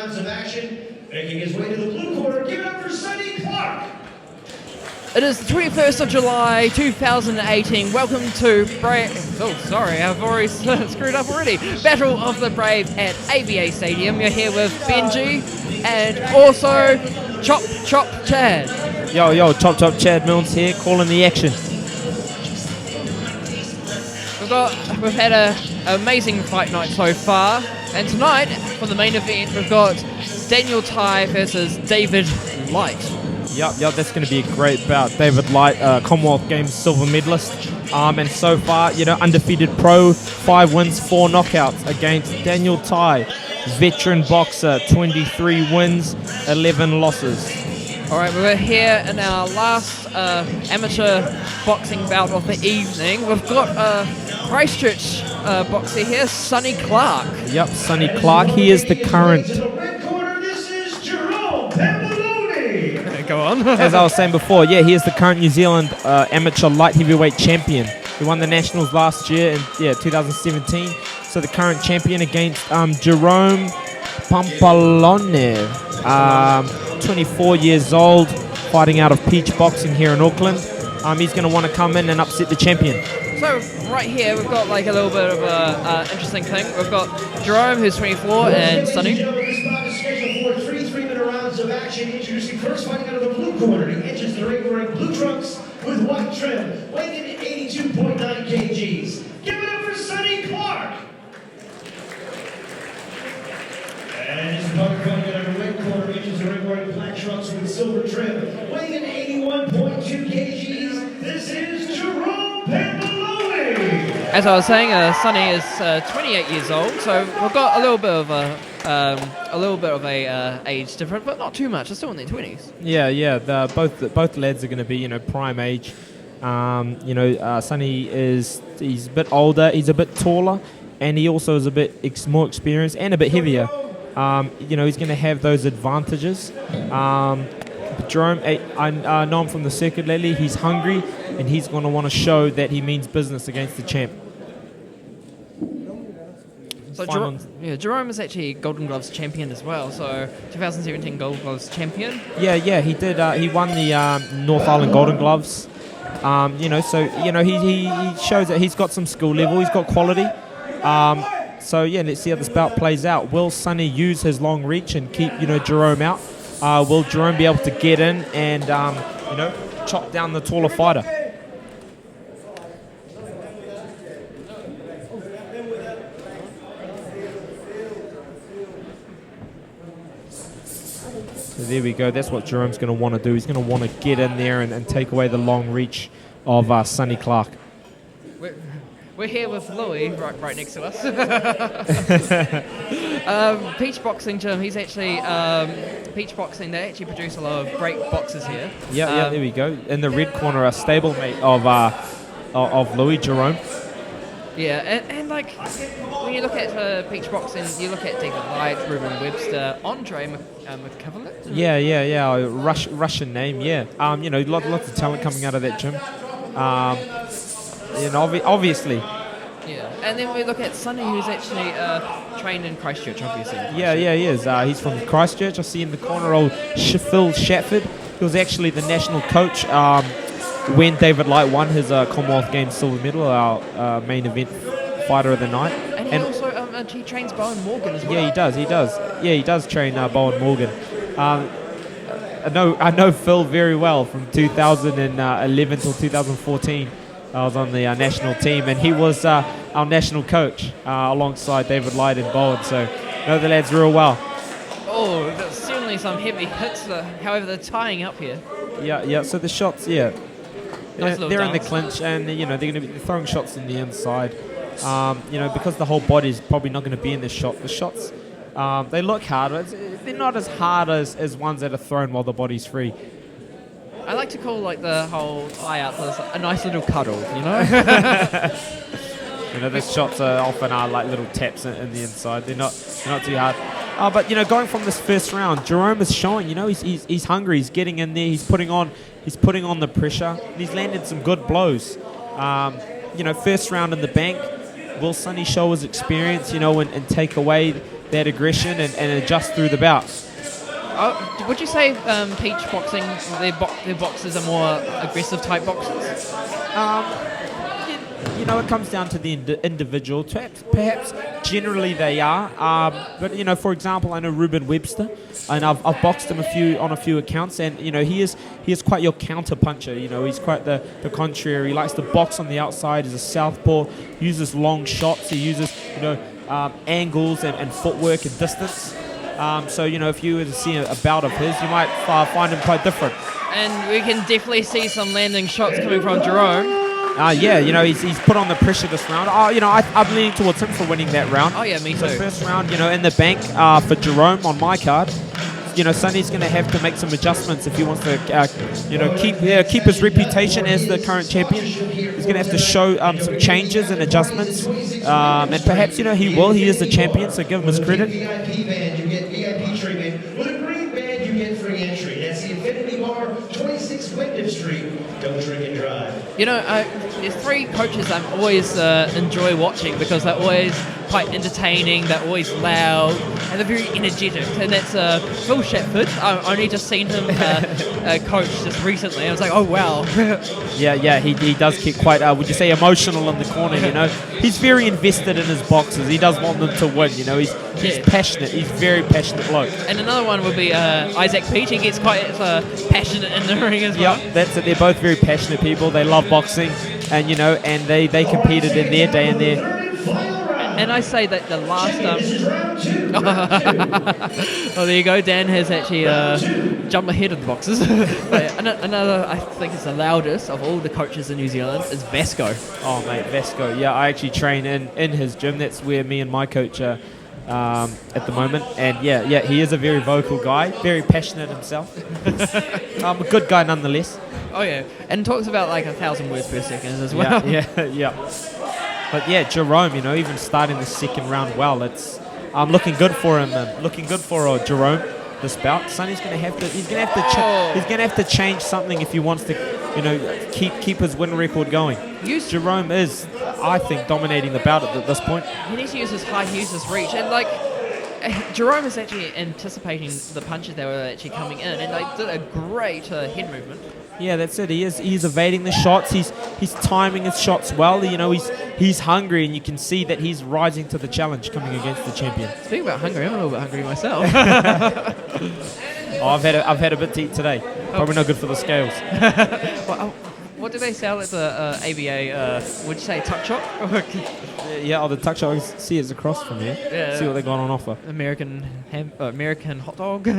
rounds of action. Making his way to the blue corner, give it up for Sonny Clarke. It is the 21st of July, 2018. Welcome to I've already screwed up already. Battle of the Braves at ABA Stadium. You're here with Benji and also Chop Chad. Yo, Chop Chad Milnes here, calling the action. We've had an amazing fight night so far, and tonight for the main event we've got Daniel Tai versus David Light. Yep, that's going to be a great bout. David Light, Commonwealth Games silver medalist, and so far, undefeated pro, 5 wins, 4 knockouts against Daniel Tai, veteran boxer, 23 wins, 11 losses. All right, we're here in our last amateur boxing bout of the evening. We've got a Christchurch boxer here, Sonny Clarke. Yep, Sonny Clarke. He is the current. To the red corner, this is Jerome Pampellone. Go on. As I was saying before, he is the current New Zealand amateur light heavyweight champion. He won the nationals last year in 2017. So the current champion against Jerome Pampellone. 24 years old, fighting out of Peach Boxing here in Auckland. He's going to want to come in and upset the champion. So right here we've got like a little bit of a interesting thing. We've got Jerome, who's 24, and Sonny. This bout is scheduled for 3 3-minute rounds of action. Introducing first, fighting out of the blue corner. He enters the ring wearing blue trunks with white trim, weighing in at 82.9 kgs. Give it up for Sonny Clarke. And his opponent fighting out of the red corner, enters the ring wearing black trunks with silver trim, weighing in at 81.2 kgs. This is Jerome Pampellone. As I was saying, Sonny is 28 years old, so we've got a little bit of a age difference, but not too much. They're still in their 20s. Yeah. Both lads are going to be prime age. Sonny he's a bit older, he's a bit taller, and he also is a bit more experienced and a bit heavier. He's going to have those advantages. Jerome, I know him from the circuit lately. He's hungry, and he's going to want to show that he means business against the champ. So Jerome is actually Golden Gloves champion as well. So 2017 Golden Gloves champion. Yeah, he did. He won the North Island Golden Gloves. He shows that he's got some skill level. He's got quality. Let's see how this bout plays out. Will Sonny use his long reach and keep Jerome out? Will Jerome be able to get in and chop down the taller fighter? So there we go. That's what Jerome's going to want to do. He's going to want to get in there and take away the long reach of Sonny Clarke. We're here with Louis, right next to us. Peach Boxing Gym. He's actually Peach Boxing. They actually produce a lot of great boxers here. Yeah, there we go. In the red corner, a stablemate of Louis, Jerome. Yeah, and like when you look at Peach Boxing, you look at David Light, Ruben Webster, Andre McCavallet. Yeah. Russian name. Yeah. Lots of talent coming out of that gym. Obviously. Yeah, and then we look at Sonny, who's actually trained in Christchurch, obviously. Yeah, he is. He's from Christchurch. I see in the corner old Phil Shatford. He was actually the national coach when David Light won his Commonwealth Games silver medal, our main event fighter of the night. And also he trains Bowen Morgan as well. Yeah, he does. Yeah, he does train Bowen Morgan. I know Phil very well from 2011 till 2014. I was on the national team, and he was our national coach alongside David Light and Bowen, so know the lads real well. Oh, there's certainly some heavy hits, however, they're tying up here. Yeah, so the shots, Nice they're in the clinch, and they're going to be throwing shots in the inside. Because the whole body is probably not going to be in the shot. The shots, they look hard. They're not as hard as ones that are thrown while the body's free. I like to call the whole tie out a nice little cuddle, Those shots are often like little taps in the inside. They're not too hard. But going from this first round, Jerome is showing. He's hungry. He's getting in there. He's putting on the pressure. He's landed some good blows. First round in the bank. Will Sonny show his experience? And take away that aggression and adjust through the bout. Would you say Peach Boxing, their boxers are more aggressive type boxers? You know, it comes down to the individual. Perhaps generally they are. But, you know, for example, I know Ruben Webster, and I've boxed him on a few accounts, and, you know, he is quite your counter puncher. You know, he's quite the contrary. He likes to box on the outside. He's a southpaw, uses long shots. He uses, you know, angles and footwork and distance. So, you know, if you were to see a bout of his, you might find him quite different. And we can definitely see some landing shots coming from Jerome. Yeah, you know, he's put on the pressure this round. You know, I'm leaning towards him for winning that round. Oh, yeah, me too. The first round, you know, in the bank for Jerome on my card. You know, Sonny's going to have to make some adjustments if he wants to, you know, keep his reputation as the current champion. He's going to have to show some changes and adjustments. And perhaps, you know, he will. He is the champion, so give him his credit. VIP band, you get VIP treatment. With a green band, you get free entry. That's the Infinity Bar, 26 Wyndham Street. Don't drink and drive. You know, there's three coaches I always enjoy watching because they're always quite entertaining, they're always loud, and they're very energetic. And that's Phil Shatford. I've only just seen him coach just recently. I was like, oh, wow. Yeah, he does get quite, would you say, emotional in the corner, you know. He's very invested in his boxers. He does want them to win, you know. He's passionate. He's a very passionate bloke. And another one would be Isaac Peach. He gets quite passionate in the ring as well. Yeah, that's it. They're both very passionate people. They love boxing, and, you know, and they competed in their day and their... And I say that the last... oh, there you go. Dan has actually jumped ahead of the boxers. Another, I think, is the loudest of all the coaches in New Zealand is Vasco. Oh, mate, Vasco. Yeah, I actually train in his gym. That's where me and my coach are at the moment. And, yeah, he is a very vocal guy, very passionate himself. A good guy nonetheless. Oh, yeah. And talks about like 1,000 words per second as well. Yeah. But yeah, Jerome, you know, even starting the second round well, I'm looking good for him. Looking good for Jerome this bout. Sonny's going to have to. He's going to have to change something if he wants to, you know, keep his win record going. Jerome is, I think, dominating the bout at this point. He needs to use his height, use his reach, and like Jerome is actually anticipating the punches that were actually coming in, and they did a great head movement. Yeah, that's it. He's evading the shots. He's timing his shots well. You know, he's hungry, and you can see that he's rising to the challenge coming against the champion. Speaking about hungry, I'm a little bit hungry myself. I've had a bit to eat today. Probably not good for the scales. What do they sell at the ABA? Would you say tuck shop? Yeah, the tuck shop. See, it's across from here. Yeah. See what they got on offer. American hot dog.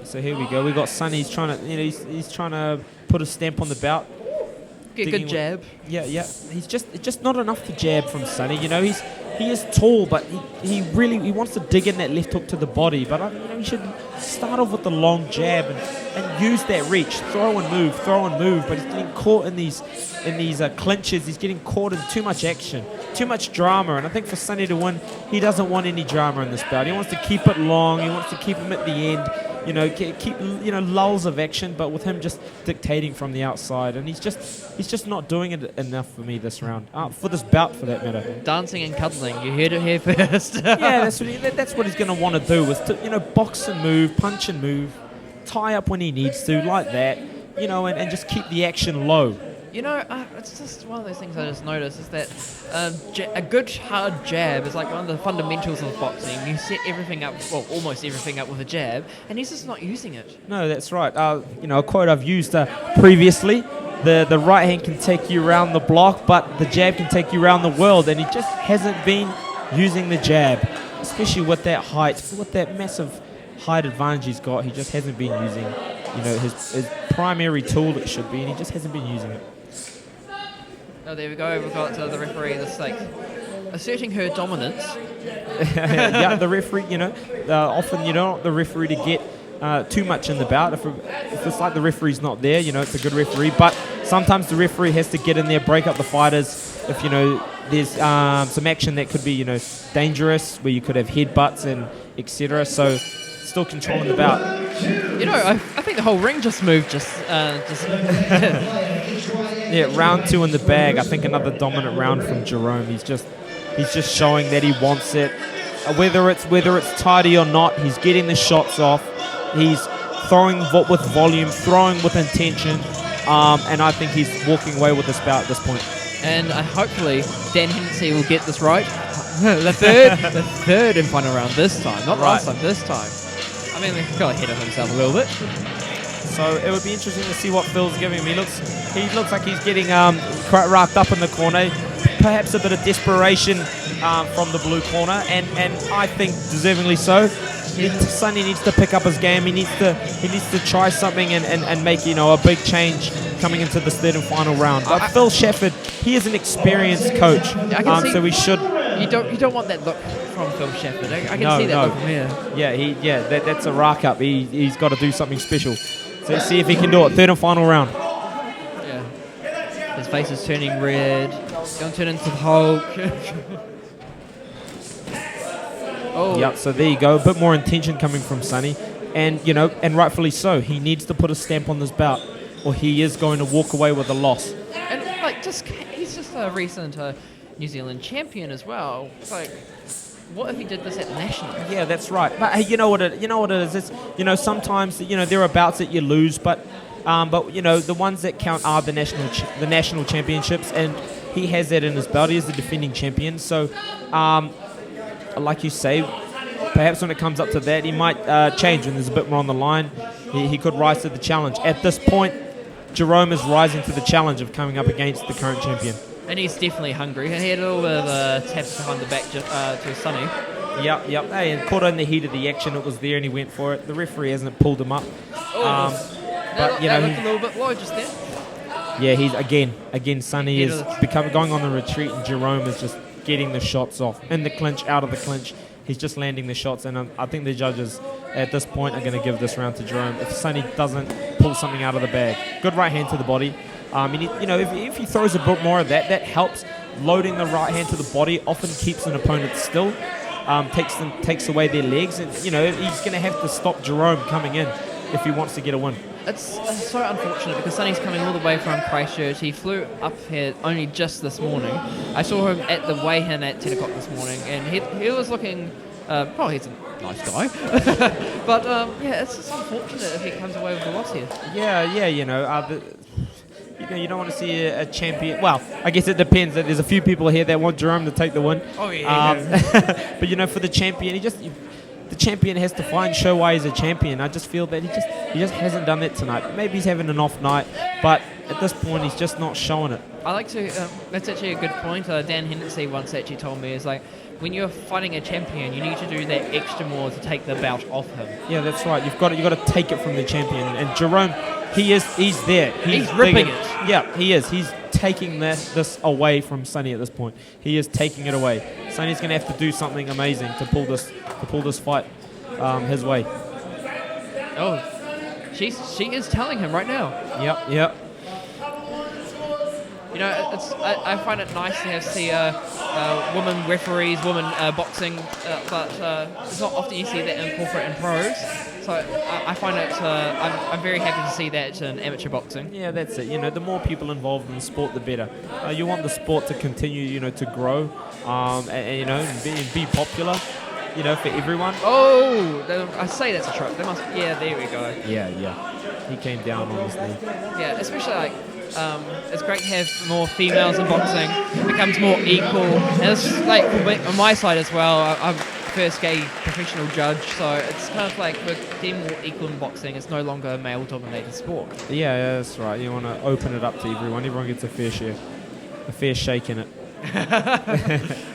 So here we go. We got Sonny. He's trying to, you know, he's trying to put a stamp on the bout. Get a good jab. Yeah. He's just not enough to jab from Sonny. You know, he is tall, but he really wants to dig in that left hook to the body. But you know, he should start off with the long jab and use that reach. Throw and move. But he's getting caught in these clinches. He's getting caught in too much action, too much drama. And I think for Sonny to win, he doesn't want any drama in this bout. He wants to keep it long. He wants to keep him at the end. You know, keep lulls of action, but with him just dictating from the outside, and he's just not doing it enough for me this round, for this bout, for that matter. Dancing and cuddling, you heard it here first. Yeah, that's what he's going to want to do, is to, you know, box and move, punch and move, tie up when he needs to, like that, you know, and just keep the action low. You know, it's just one of those things I just noticed is that a good hard jab is like one of the fundamentals of boxing. You set everything up, well, almost everything up with a jab, and he's just not using it. No, that's right. You know, a quote I've used previously: the right hand can take you around the block, but the jab can take you around the world, and he just hasn't been using the jab, especially with that height, with that massive height advantage he's got. He just hasn't been using, you know, his primary tool that should be, and he just hasn't been using it. Oh, there we go. We've got the referee that's like asserting her dominance. Yeah, the referee, you know, often you don't want the referee to get too much in the bout. If it's like the referee's not there, you know, it's a good referee. But sometimes the referee has to get in there, break up the fighters. If, you know, there's some action that could be, you know, dangerous, where you could have headbutts and etc. So still controlling the bout. You know, I think the whole ring just moved. Yeah, round 2 in the bag. I think another dominant round from Jerome. He's just showing that he wants it. Whether it's tidy or not, he's getting the shots off. He's throwing with volume, throwing with intention, and I think he's walking away with this bout at this point. And hopefully Dan Hennessy will get this right. the third and final round this time, not last time, this time. I mean, he got ahead of himself a little bit. So it would be interesting to see what Phil's giving him. He looks like he's getting quite racked up in the corner. Perhaps a bit of desperation from the blue corner, and I think deservingly so. Sonny needs to pick up his game. He needs to try something and make a big change coming into this third and final round. But Phil Shepard, he is an experienced coach, so we should. You don't want that look from Phil Shepard. I can see that look from here. Yeah, that's a rack up. He's got to do something special. So let's see if he can do it. Third and final round. Yeah, his face is turning red. He's going to turn into the Hulk. Oh. Yep, so there you go. A bit more intention coming from Sonny. And, and rightfully so. He needs to put a stamp on this bout, or he is going to walk away with a loss. And, he's just a recent New Zealand champion as well. It's like, what if he did this at National? Yeah, that's right. But hey, you know what it is? It's, sometimes, there are bouts that you lose, but the ones that count are the national championships, and he has that in his belt. He is the defending champion. So, like you say, perhaps when it comes up to that, he might change when there's a bit more on the line. He could rise to the challenge. At this point, Jerome is rising to the challenge of coming up against the current champion. And he's definitely hungry. He had a little bit of taps behind the back to Sonny. Yep. Hey, and caught in the heat of the action. It was there, and he went for it. The referee hasn't pulled him up. But that looked a little bit low just there. Yeah, he's again. Sonny is going on the retreat, and Jerome is just getting the shots off in the clinch, out of the clinch. He's just landing the shots, and I think the judges at this point are going to give this round to Jerome if Sonny doesn't pull something out of the bag. Good right hand to the body. If he throws a bit more of that helps. Loading the right hand to the body often keeps an opponent still, takes away their legs, and he's going to have to stop Jerome coming in if he wants to get a win. It's so unfortunate because Sonny's coming all the way from Christchurch. He flew up here only just this morning. I saw him at the weigh-in at 10 o'clock this morning, and he was looking. He's a nice guy, but it's just unfortunate if he comes away with a loss here. You don't want to see a champion. Well, I guess it depends. There's a few people here that want Jerome to take the win. Oh yeah. But for the champion, the champion has to fight and show why he's a champion. I just feel that he just hasn't done that tonight. Maybe he's having an off night, but at this point he's just not showing it. I like to. That's actually a good point. Dan Hennessy once actually told me is like, when you're fighting a champion, you need to do that extra more to take the bout off him. Yeah, that's right. You've got to take it from the champion. And Jerome, he's there. He's ripping it. Yeah, he is. He's taking this away from Sonny at this point. He is taking it away. Sonny's going to have to do something amazing to pull this fight his way. Oh, she is telling him right now. Yep. I find it nice to see women referees, women boxing, but it's not often you see that in corporate and pros. So I find it. I'm very happy to see that in amateur boxing. Yeah, that's it. The more people involved in the sport, the better. You want the sport to continue, to grow, and be popular. For everyone. Oh, I say that's a trope. There we go. Yeah. He came down on his knee. Yeah, especially it's great to have more females in boxing. It becomes more equal. And it's like on my side as well. I'm first gay professional judge, so it's kind of like we're getting more equal in boxing. It's no longer a male-dominated sport. Yeah, that's right. You want to open it up to everyone. Everyone gets a fair shake in it.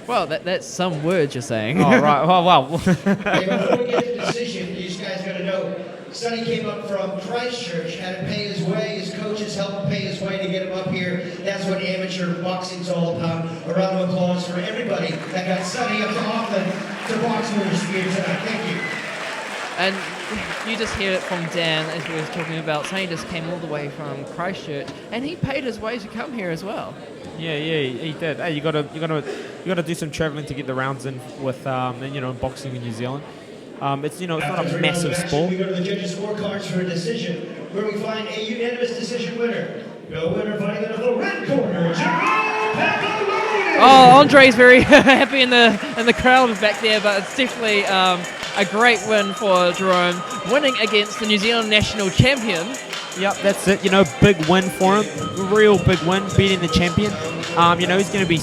Well, that's some words you're saying. Oh, right. Well. Hey, before we get to the decision, you guys got to know, Sonny came up from Christchurch, had to pay his way. His coaches helped him pay his way to get him up here. That's what amateur boxing's all about. A round of applause for everybody that got Sonny up to Auckland to box with us here tonight. Thank you. And you just hear it from Dan as we were talking about. Sonny just came all the way from Christchurch, and he paid his way to come here as well. Yeah, he did. Hey, you gotta do some travelling to get the rounds in with boxing in New Zealand. It's not a massive sport. We go to the judges' scorecards for a decision, where we find a unanimous decision winner. The winner fighting out of the red corner, Jerome Pampellone. Oh, Andre's very happy in the crowd back there, but it's definitely a great win for Jerome, winning against the New Zealand national champion. Yep, that's it. You know, big win for him. Real big win, beating the champion. You know, he's gonna be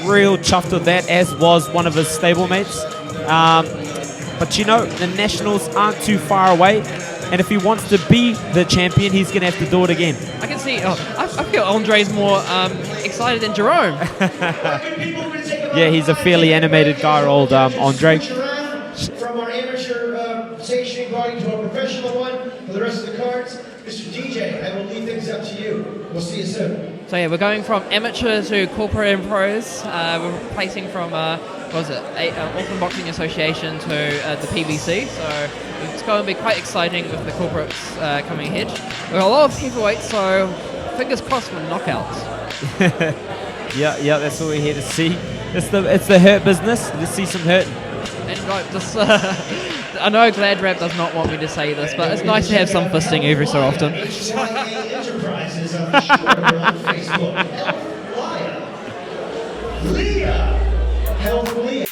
real chuffed with that, as was one of his stablemates. But you know, the nationals aren't too far away, and if he wants to be the champion, he's gonna have to do it again. I can see. I feel Andre's more excited than Jerome. Yeah, he's a fairly animated guy, old Andre. From our amateur sanctioning body to our professional one, for the rest of the cards, Mr. DJ, I will leave things up to you. We'll see you soon. So yeah, we're going from amateur to corporate and pros. We're replacing from what was it, Auckland Boxing Association to the PBC. So it's going to be quite exciting with the corporates coming ahead. We've got a lot of heavyweights, so fingers crossed for knockouts. Yeah, that's what we're here to see. It's the hurt business. Let's see some hurt. And like just, I know Gladrap does not want me to say this, but it's nice to have some fisting every so often. Enterprises on Facebook. Health Leah.